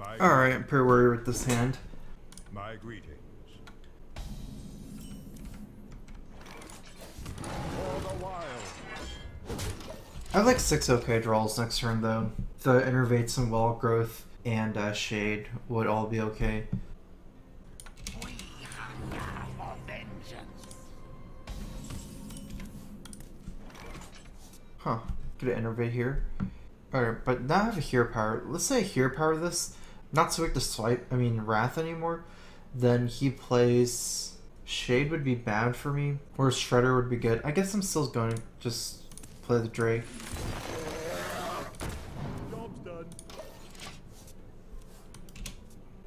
Alright, I'm pretty worried with this hand. My greetings. For the wild. I have like 6 okay draws next turn though. The Innervates and Wall Growth and Shade would all be okay. We hunger for vengeance. Huh. Get an Innervate here. Alright, but now I have a Hero Power. Let's say I Hero Power this. Not so weak to swipe, Wrath anymore. Then he plays... Shade would be bad for me. Or Shredder would be good. I guess I'm still going to just play the Drake. Job's done.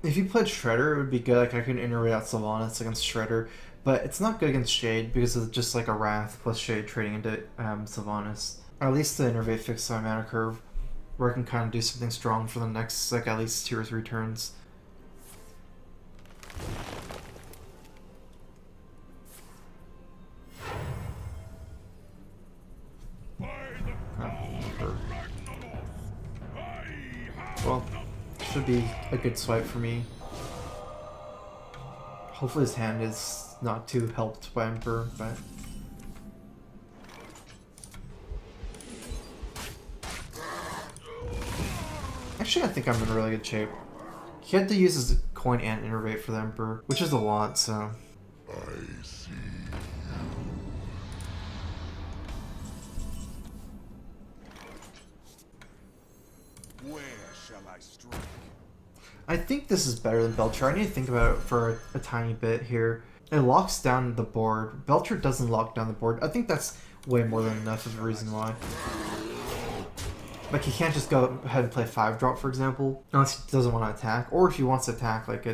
If you played Shredder, it would be good. Like I could Innervate out Sylvanas against Shredder. But it's not good against Shade because it's just like a Wrath plus Shade trading into Sylvanas. Or at least the Innervate fixes my mana curve, where I can kind of do something strong for the next, like, at least 2 or 3 turns. Well, should be a good swipe for me. Hopefully his hand is not too helped by Emperor, but... Actually, I think I'm in really good shape. He had to use his coin and Innervate for the Emperor, which is a lot, so... I see you. Where shall I strike? I think this is better than Belcher. I need to think about it for a tiny bit here. It locks down the board. Belcher doesn't lock down the board. I think that's way more than enough of a reason why. Like, he can't just go ahead and play 5-drop, for example, unless he doesn't want to attack. Or if he wants to attack, like,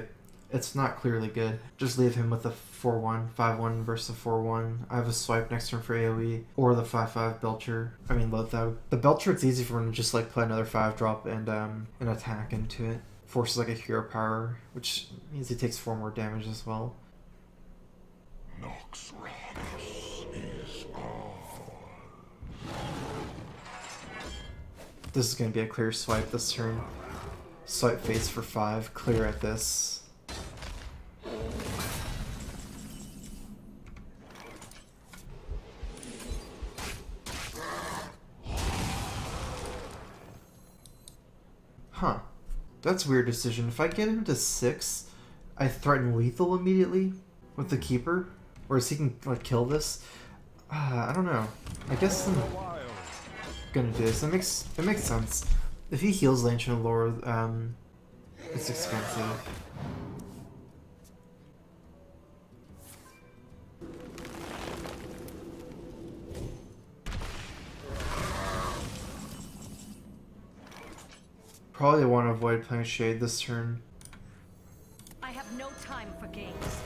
it's not clearly good. Just leave him with a 4-1, 5-1 versus a 4-1. I have a swipe next turn for AoE, or the 5-5 Belcher. Lothog. The Belcher, it's easy for him to just, like, play another 5-drop and an attack into it. Forces, like, a hero power, which means he takes 4 more damage as well. Nox Ramus is This is going to be a clear swipe this turn. Swipe face for 5, clear at this. Huh. That's a weird decision. If I get him to 6, I threaten lethal immediately with the Keeper? Whereas he can, like, kill this? I don't know. I guess I'm gonna do this. It makes sense. If he heals the Ancient Lord, it's expensive. Probably want to avoid playing Shade this turn. I have no time for games.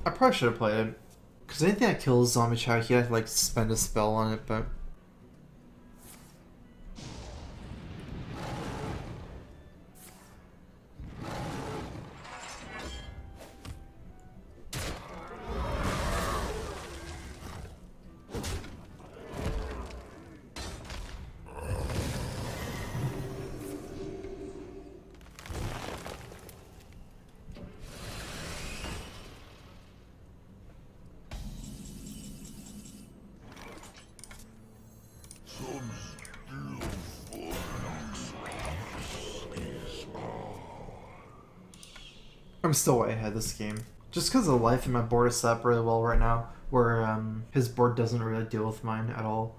I probably should have played it. Because anything that kills Zombie Chow, he had to, like, spend a spell on it, but... I'm still way ahead this game. Just because the life in my board is set up really well right now, where his board doesn't really deal with mine at all.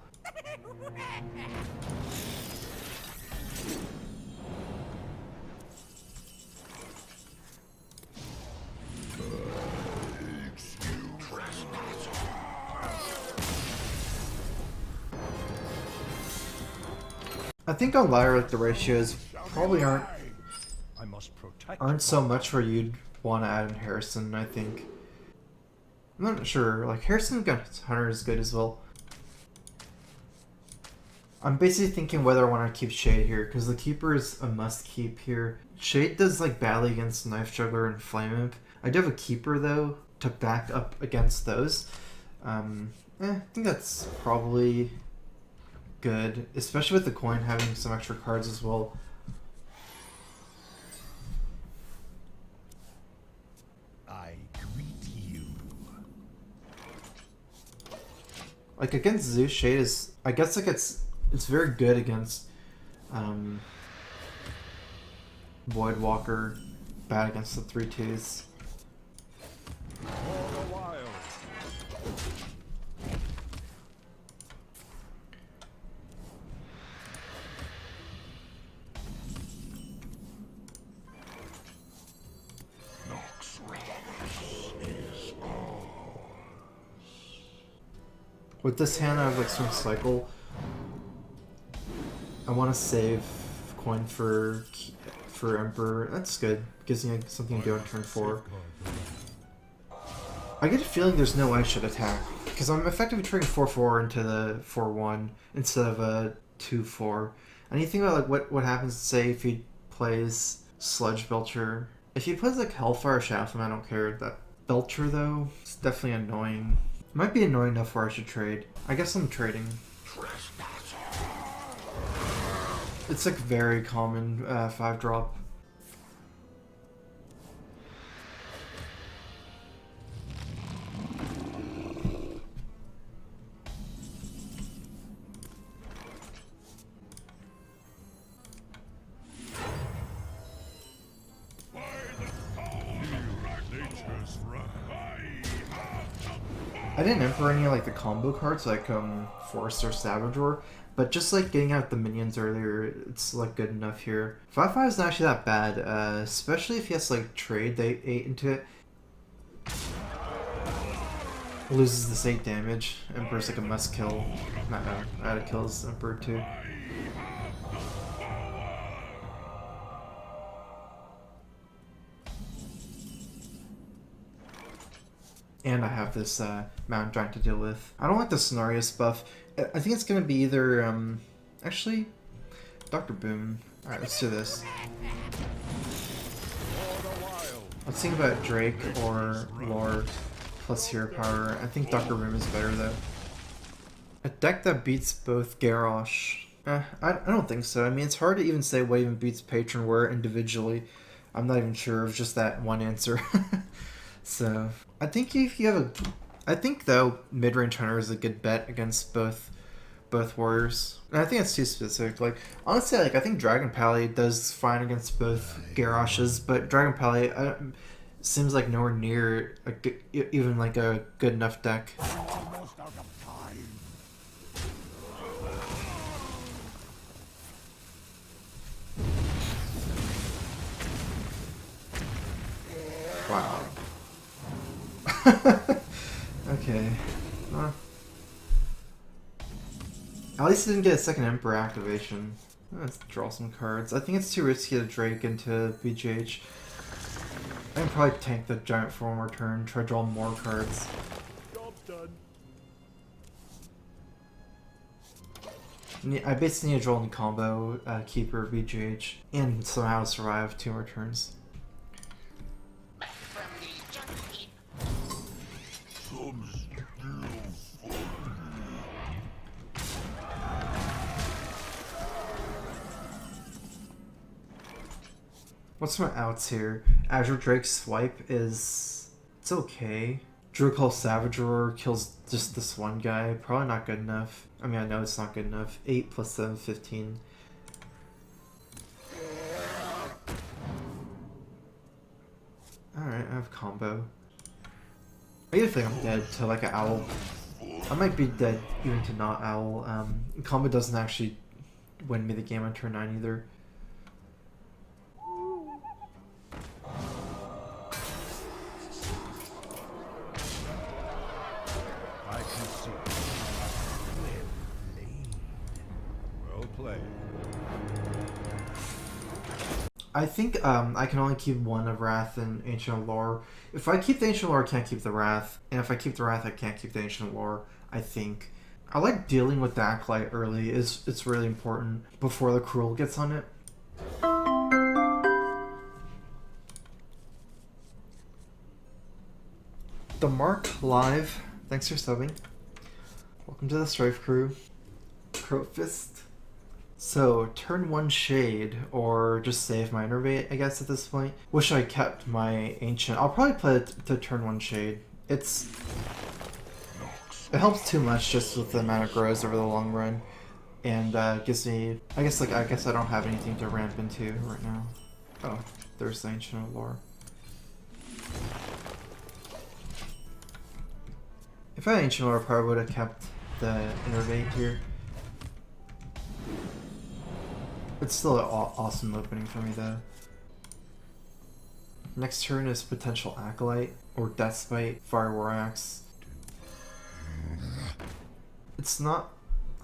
I think on Lyra, like, the ratios probably aren't so much where you'd want to add in Harrison, I think. I'm not sure. Like, Harrison against Hunter is good as well. I'm basically thinking whether I want to keep Shade here, because the Keeper is a must-keep here. Shade does, like, badly against Knife Juggler and Flame Imp. I do have a Keeper, though, to back up against those. I think that's probably good, especially with the coin having some extra cards as well. Like against Zeus, Shade is, I guess like it's very good against Voidwalker, bad against the 3/2s. For the wild. With this hand, I have like Swing Cycle. I want to save coin for Emperor. That's good. Gives me like, something to do on turn 4. I get a feeling there's no way I should attack because I'm effectively turning 4/4 into the 4/1 instead of a 2/4. And you think about like what happens, say if he plays Sludge Belcher. If he plays like Hellfire Shaft, I don't care. That Belcher though, it's definitely annoying. Might be annoying enough where I should trade. I guess I'm trading. It's like very common 5-drop. I didn't Emperor any like the combo cards like Forest or Savagor, but just like getting out the minions earlier, it's like good enough here. 5/5 is not actually that bad, especially if he has to like trade the 8 into it. Loses this 8 damage. Emperor's like a must kill. I had to kill this Emperor too. And I have this Mountain Giant to deal with. I don't like the Scenarios buff. I think it's going to be either, actually, Dr. Boom. Alright, let's do this. Let's think about Drake or Lore plus Hero Power. I think Dr. Boom is better though. A deck that beats both Garrosh. I don't think so. I mean, it's hard to even say what even beats Patron War individually. I'm not even sure of just that one answer. So, I think if you have I think though Midrange Hunter is a good bet against both warriors. And I think it's too specific. Like honestly, like I think Dragon Pally does fine against both Garroshes, but Dragon Pally seems like nowhere near even like a good enough deck. Almost out of time. Wow. Okay. At least I didn't get a second Emperor activation. Let's draw some cards. I think it's too risky to Drake into BGH. I can probably tank the Giant for one more turn, try to draw more cards. Job's done. I basically need to draw in combo Keeper BGH and somehow survive 2 more turns. What's my outs here? Azure Drake Swipe is... it's okay. Druid Call Savagor kills just this one guy. Probably not good enough. I mean, I know it's not good enough. 8 plus 7, 15. Alright, I have combo. I either think I'm dead to like an owl. I might be dead even to not owl. Combo doesn't actually win me the game on turn 9 either. I think I can only keep one of Wrath and Ancient Lore. If I keep the Ancient Lore, I can't keep the Wrath. And if I keep the Wrath, I can't keep the Ancient Lore, I think. I like dealing with the Acolyte early. It's really important before the Cruel gets on it. The Mark live. Thanks for subbing. Welcome to the Strife crew. Crowfist. So, turn 1 Shade, or just save my Innervate, I guess, at this point. Wish I kept my Ancient. I'll probably play it to turn 1 Shade. It's... It helps too much just with the amount it grows over the long run, and gives me. I guess I don't have anything to ramp into right now. Oh, there's the Ancient of Lore. If I had Ancient Lore, I probably would have kept the Innervate here. It's still an awesome opening for me though. Next turn is potential Acolyte or Deathspite, Fire War Axe. It's not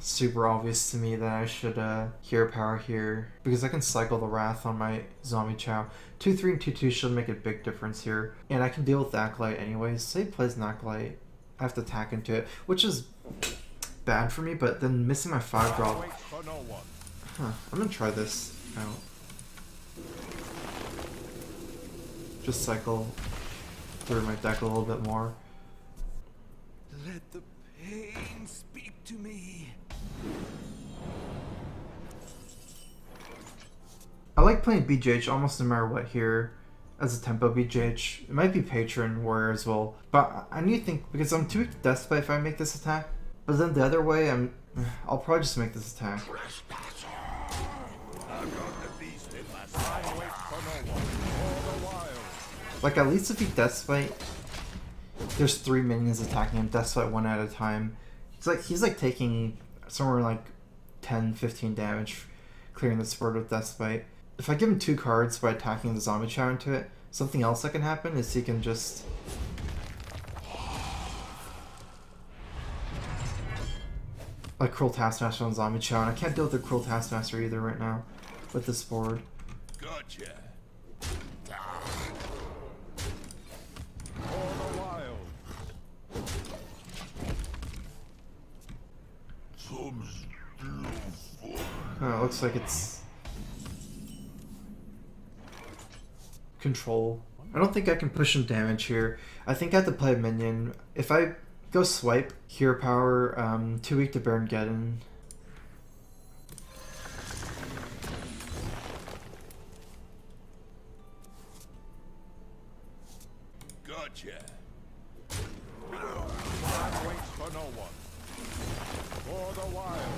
super obvious to me that I should Hero Power here because I can cycle the Wrath on my Zombie Chow. 2/3 and 2/2 should make a big difference here, and I can deal with the Acolyte anyways. Say he plays an Acolyte, I have to attack into it, which is bad for me. But then missing my 5-drop. Huh, I'm gonna try this out. Just cycle through my deck a little bit more. Let the pain speak to me. I like playing BJH almost no matter what here as a tempo BJH. It might be Patron Warrior as well, but I need to think because I'm too weak to Deathspite if I make this attack. But then the other way, I'll probably just make this attack. Like at least if he Deathspite, there's 3 minions attacking him, Deathspite 1 at a time. He's like taking somewhere like 10-15 damage clearing this board with Deathspite. If I give him 2 cards by attacking the Zombie Chow into it, something else that can happen is he can just like Cruel Taskmaster on Zombie Chow, and I can't deal with the Cruel Taskmaster either right now with this board. Gotcha. Oh, it looks like it's control. I don't think I can push him damage here. I think I have to play a minion. If I go swipe, Hero Power, too weak to Baron Geddon. Gotcha. Time waits for no one. For the wild.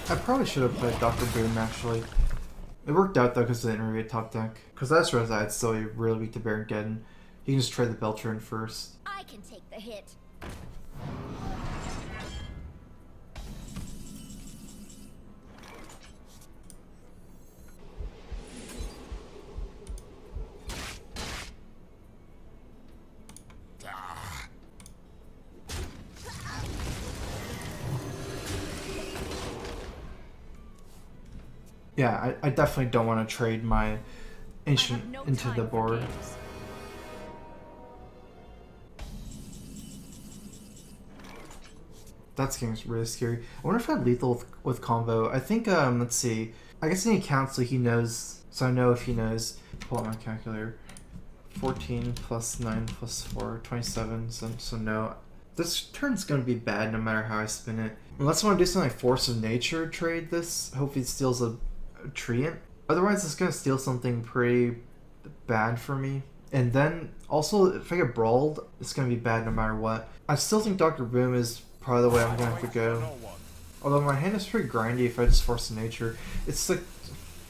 I probably should have played Dr. Boom actually. It worked out though because of the intermediate top deck. Because that's where I'd still be really weak to Baron Geddon. You can just trade the Beltran first. I can take the hit. Yeah, I definitely don't want to trade my Ancient no into the time for board. games. That game's really scary. I wonder if I had lethal with combo. I think, let's see. I guess I need to count so he knows, so I know if he knows. Pull out my calculator. 14 plus 9 plus 4, 27, so no. This turn's going to be bad no matter how I spin it. Unless I want to do something like Force of Nature, trade this. Hopefully it steals a Treant. Otherwise it's going to steal something pretty bad for me. And then, also, if I get Brawled, it's going to be bad no matter what. I still think Dr. Boom is probably the way I'm going to have to go. Although my hand is pretty grindy if I just Force of Nature. It's like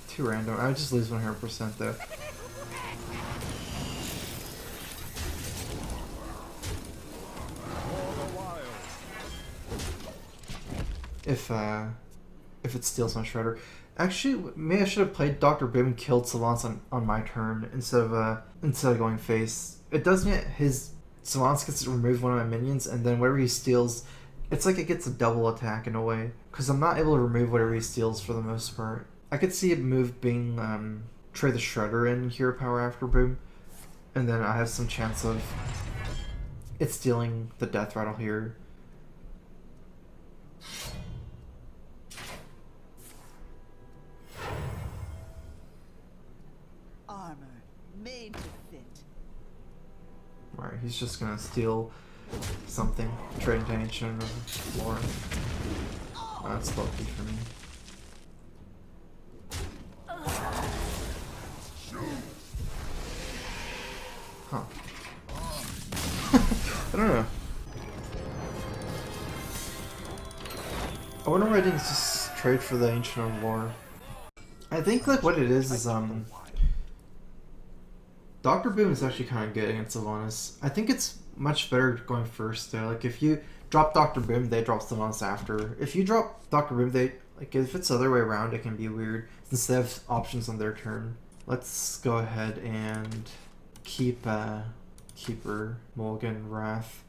too random. I would just lose 100% though. If it steals my Shredder. Actually, maybe I should have played Dr. Boom and killed Savants on my turn instead of going face. It does mean his Savants gets to remove one of my minions, and then whatever he steals, it's like it gets a double attack in a way. Because I'm not able to remove whatever he steals for the most part. I could see a move being trade the Shredder in Hero Power after Boom, and then I have some chance of it stealing the Death Rattle here. Armor made to fit. Alright, he's just gonna steal something. Trade into Ancient of Lore. Oh, that's lucky for me. Huh. I don't know. I wonder why I didn't just trade for the Ancient of War. I think like what it is Dr. Boom is actually kind of good against Sylvanas. I think it's much better going first though. Like if you drop Dr. Boom, they drop Sylvanas after. If you drop Dr. Boom, they like if it's the other way around, it can be weird since they have options on their turn. Let's go ahead and keep Keeper, Mulligan, Wrath.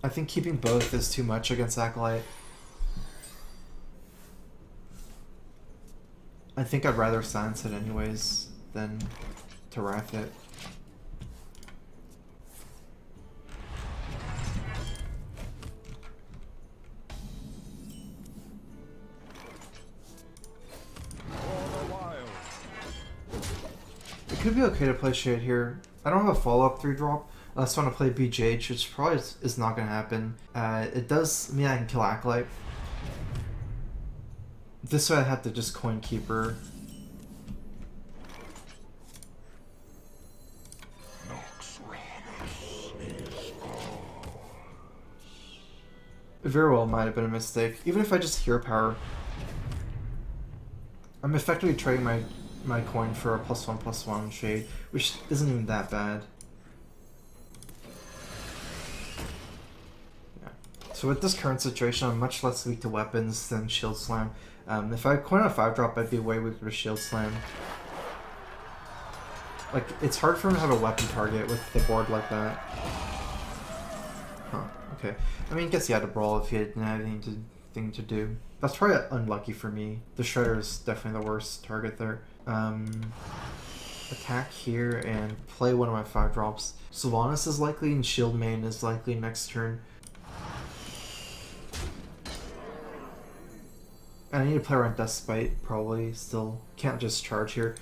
I think keeping both is too much against Acolyte. I think I'd rather silence it anyways than to Wrath it. It could be okay to play Shade here. I don't have a follow-up 3-drop. I just want to play BJH, which probably is not going to happen. It does mean I can kill Acolyte. This way I have to just coin Keeper. It very well might have been a mistake. Even if I just Hero Power, I'm effectively trading my coin for a +1/+1 Shade, which isn't even that bad. Yeah. So with this current situation, I'm much less weak to weapons than Shield Slam. If I coin a 5-drop, I'd be way weaker to Shield Slam. Like, it's hard for him to have a weapon target with the board like that. Huh, okay. I mean, I guess he had to brawl if he didn't have anything to do. That's probably unlucky for me. The Shredder is definitely the worst target there. Attack here and play one of my 5-drops. Sylvanas is likely and Shield Main is likely next turn. And I need to play around Deathspite, probably, still. Can't just charge here.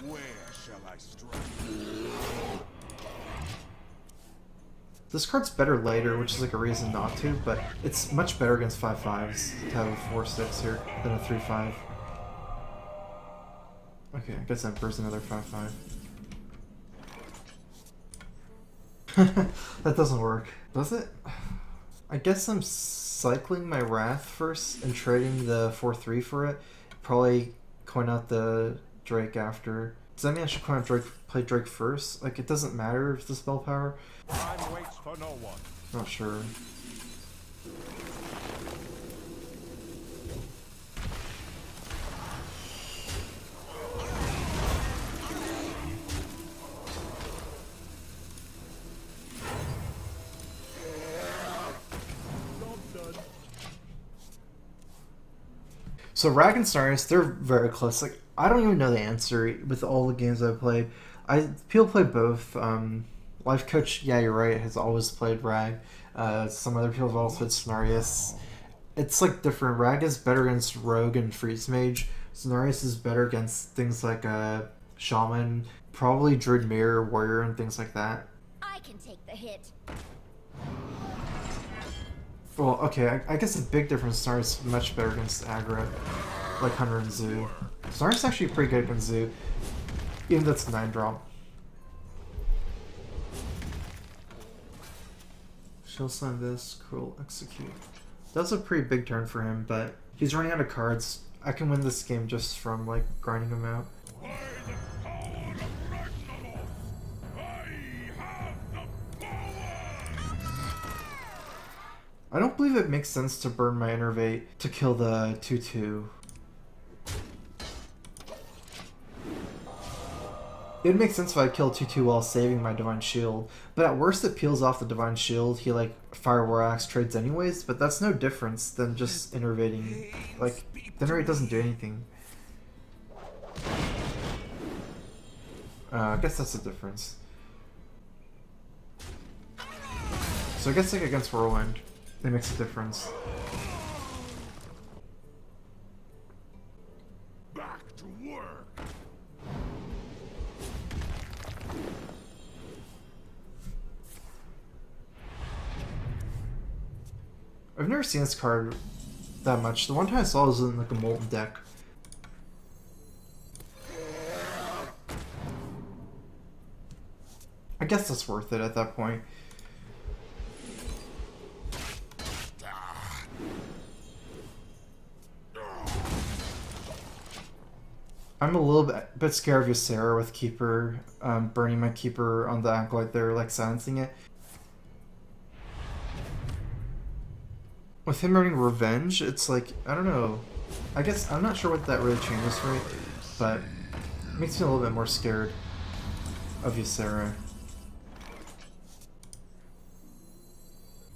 Where shall I strike? This card's better later, which is like a reason not to, but it's much better against 5/5s to have a 4/6 here than a 3/5. Okay, I guess Emperor's another 5/5. That doesn't work. Does it? I guess I'm cycling my Wrath first and trading the 4/3 for it. Probably coin out the Drake after. Does that mean I should coin out Drake, play Drake first? Like, it doesn't matter if the spell power? Time waits for no one. Not sure. So Rag and Stars, they're very close. Like, I don't even know the answer with all the games I've played. People play both. Life Coach, yeah, you're right, has always played Rag. Some other people have also played Cenarius. It's like different. Rag is better against Rogue and Freeze Mage. Cenarius is better against things like Shaman, probably Druid Mirror, Warrior, and things like that. I can take the hit. Well, okay, I guess the big difference, Cenarius is much better against aggro, like Hunter and Zoo. Cenarius is actually pretty good against Zoo, even though it's a 9-drop. She'll send this, Cruel Execute. That's a pretty big turn for him, but he's running out of cards. I can win this game just from, like, grinding him out. By the power of Ragnarok, I have the power! I don't believe it makes sense to burn my Innervate to kill the 2/2. It would make sense if I killed 2/2 while saving my Divine Shield, but at worst it peels off the Divine Shield, he like Fire War Axe trades anyways, but that's no difference than just innervating. Like, the Innervate doesn't do anything. I guess that's the difference. So I guess like against Whirlwind, it makes a difference. Back to work! I've never seen this card that much. The one time I saw it was in like a Molten deck. I guess that's worth it at that point. I'm a little bit scared of Ysera with Keeper, burning my Keeper on the Acolyte there, like silencing it. With him earning Revenge, it's like, I don't know. I guess, I'm not sure what that really changes for me, but it makes me a little bit more scared of Ysera.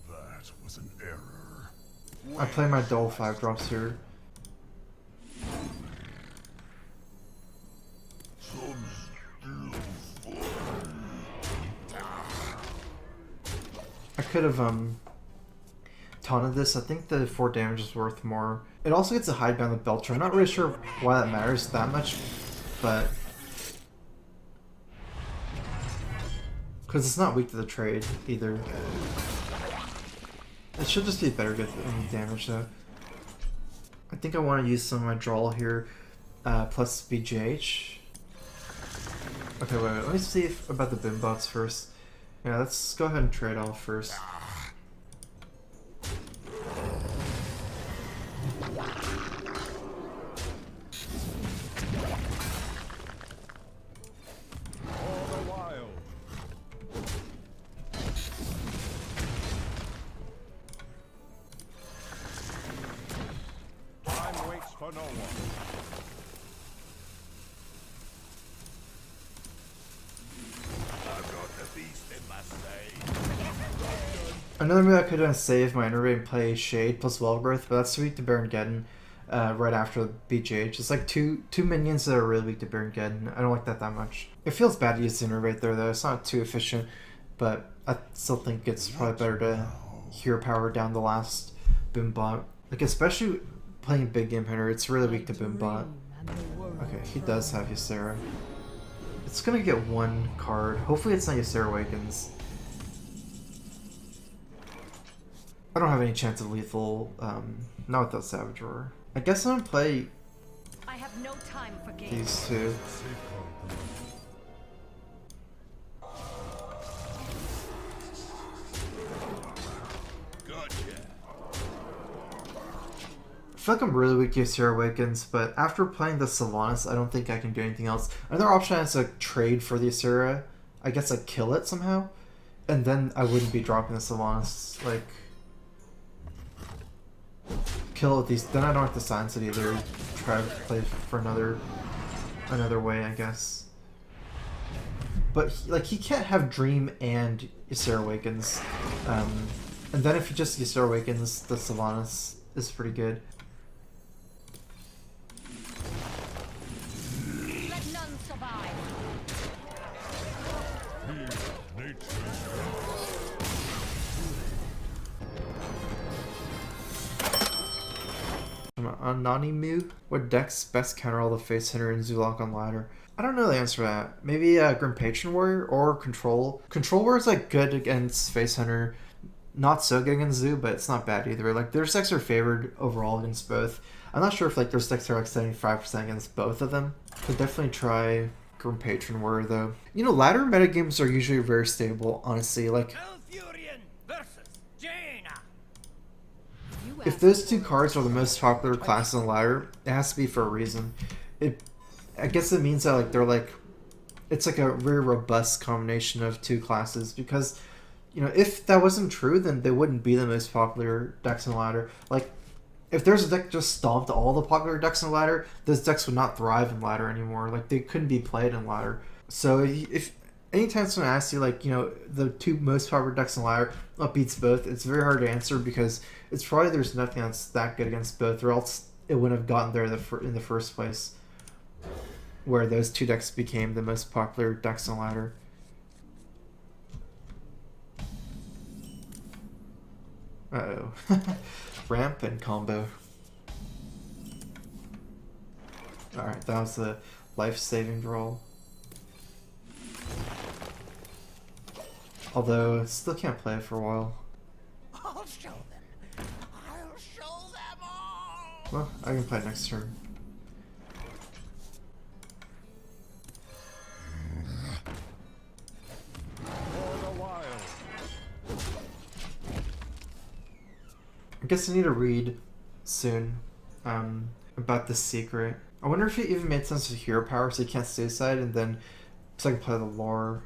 That was an error. I play my dull 5-drops here. I could have taunted this. I think the 4 damage is worth more. It also gets a hide behind the Belcher. I'm not really sure why that matters that much, but because it's not weak to the trade either. It should just be better good than damage though. I think I want to use some of my draw here, plus BGH. Okay, wait, let me see about the Bim bots first. Yeah, let's go ahead and trade off first. All the while. Time waits for no one. Another move I could save my Energy and play Shade plus Wellgrowth, but that's weak to Baron right after BGH. It's like two minions that are really weak to Baron Geddon. I don't like that much. It feels bad to use Innervate there though. It's not too efficient, but I still think it's probably better to hero power down the last Boombot. Like especially playing Big Game Hitter, it's really weak to Boombot. Okay, he does have Ysera. It's gonna get one card. Hopefully it's not Ysera Awakens. I don't have any chance of lethal, not without Savage Roar. I guess I'm gonna play I have no time for games. these two. I feel like I'm really weak to Ysera Awakens, but after playing the Sylvanas, I don't think I can do anything else. Another option is to trade for the Ysera. I guess I kill it somehow, and then I wouldn't be dropping the Sylvanas. Like, kill it these. Then I don't have to silence it either. Try to play for another way, I guess. But he can't have Dream and Ysera Awakens. And then if he just Ysera Awakens, the Sylvanas is pretty good. Let none survive. Anonimu? What decks best counter all the Face Hunter and Zulok on ladder? I don't know the answer to that. Maybe Grim Patron Warrior or Control. Control Warrior is like good against Face Hunter, not so good against Zoo, but it's not bad either. Like their decks are favored overall against both. I'm not sure if like their decks are like 75% against both of them. Could definitely try Grim Patron Warrior though. You know, ladder metagames are usually very stable, honestly. Like if those two cards are the most popular classes on ladder, it has to be for a reason. I guess it means that like they're like, it's like a very robust combination of two classes, because you know, if that wasn't true, then they wouldn't be the most popular decks on ladder. Like if there's a deck just stomped all the popular decks on ladder, those decks would not thrive in ladder anymore. Like they couldn't be played in ladder. So if anytime someone asks you like, you know, the two most popular decks in ladder, what beats both, it's very hard to answer because it's probably there's nothing that's that good against both, or else it wouldn't have gotten there in the first place, where those two decks became the most popular decks on ladder. Uh-oh. Ramp and combo. Alright, that was the life-saving draw. Although, I still can't play it for a while. I'll show them. I'll show them all. Well, I can play it next turn. I guess I need to read soon about the secret. I wonder if it even made sense with hero power so you can't suicide and then so I can play the lore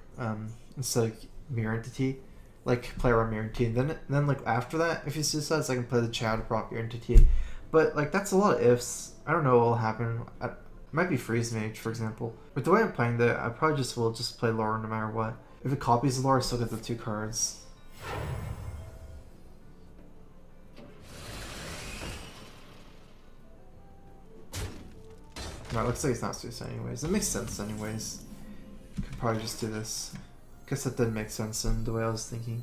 instead of mirror entity. Like play around mirror entity and then like after that if you suicide so I can play the Chad prop your entity. But like that's a lot of ifs. I don't know what will happen. It might be freeze mage for example. But the way I'm playing that I probably just will just play lore no matter what. If it copies the lore I still get the 2 cards. No, it looks like it's not suicide anyways. It makes sense anyways. Could probably just do this. Guess that did make sense in the way I was thinking.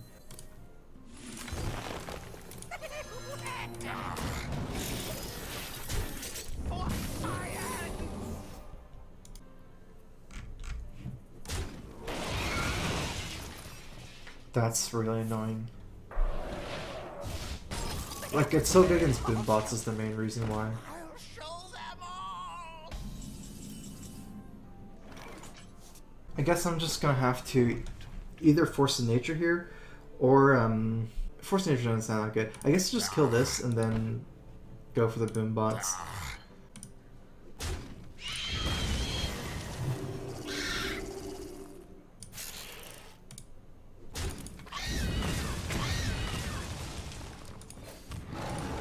That's really annoying. Like, it's so good against boom bots is the main reason why. I'll show them all. I guess I'm just gonna have to either force the nature here, or force nature doesn't sound that good. I guess just kill this and then go for the boom bots.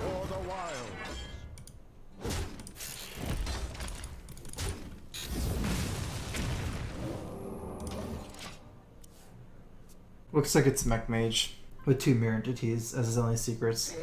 For the wild. Looks like it's Mech Mage with 2 mirror entities as his only secrets.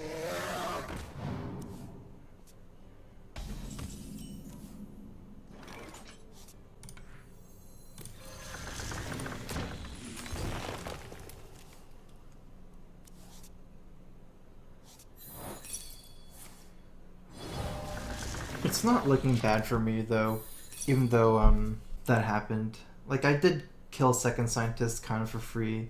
It's not looking bad for me though, even though that happened. Like I did kill Second Scientist kind of for free.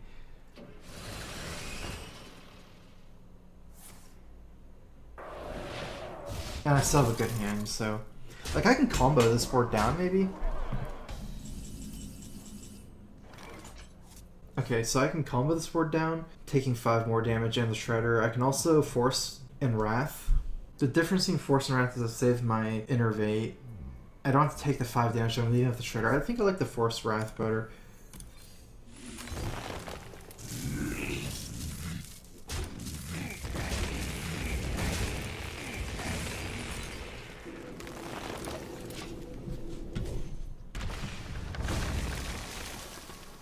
And I still have a good hand, so... Like, I can combo this board down, maybe? Okay, so I can combo this board down, taking 5 more damage and the Shredder. I can also Force and Wrath. The difference between Force and Wrath is I save my Innervate. I don't have to take the 5 damage, I'm leaving with the Shredder. I think I like the Force Wrath better.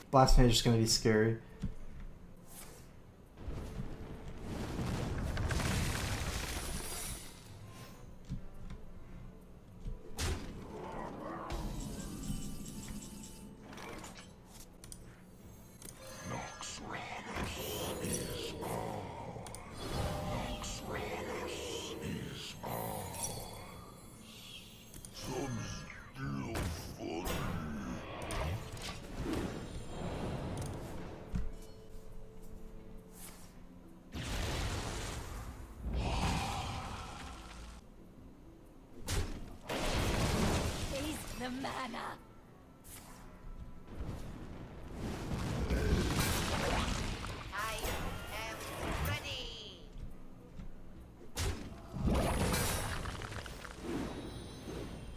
Blast Mage is going to be scary. The mana. I am ready.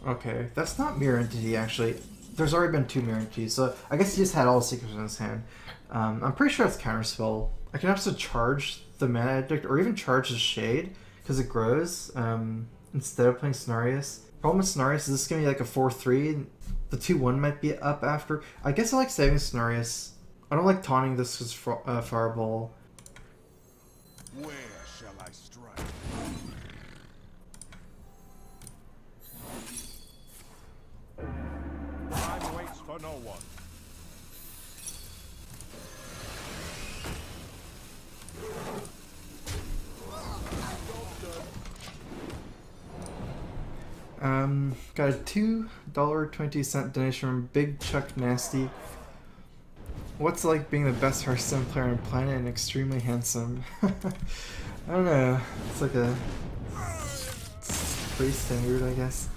Okay, that's not Mirror Entity actually. There's already been 2 Mirror Entities, so I guess he just had all the secrets in his hand. I'm pretty sure it's Counterspell. I can also charge the Mana Addict or even charge the Shade because it grows instead of playing Cenarius. Problem with Cenarius is this is going to be like a 4-3. The 2-1 might be up after. I guess I like saving Cenarius. I don't like taunting this because Fireball. Where shall I strike? Time waits for no one. Got a $2.20 donation from Big Chuck Nasty. What's it like being the best Hearthstone player on the planet and extremely handsome? I don't know. It's like a... It's pretty standard, I guess.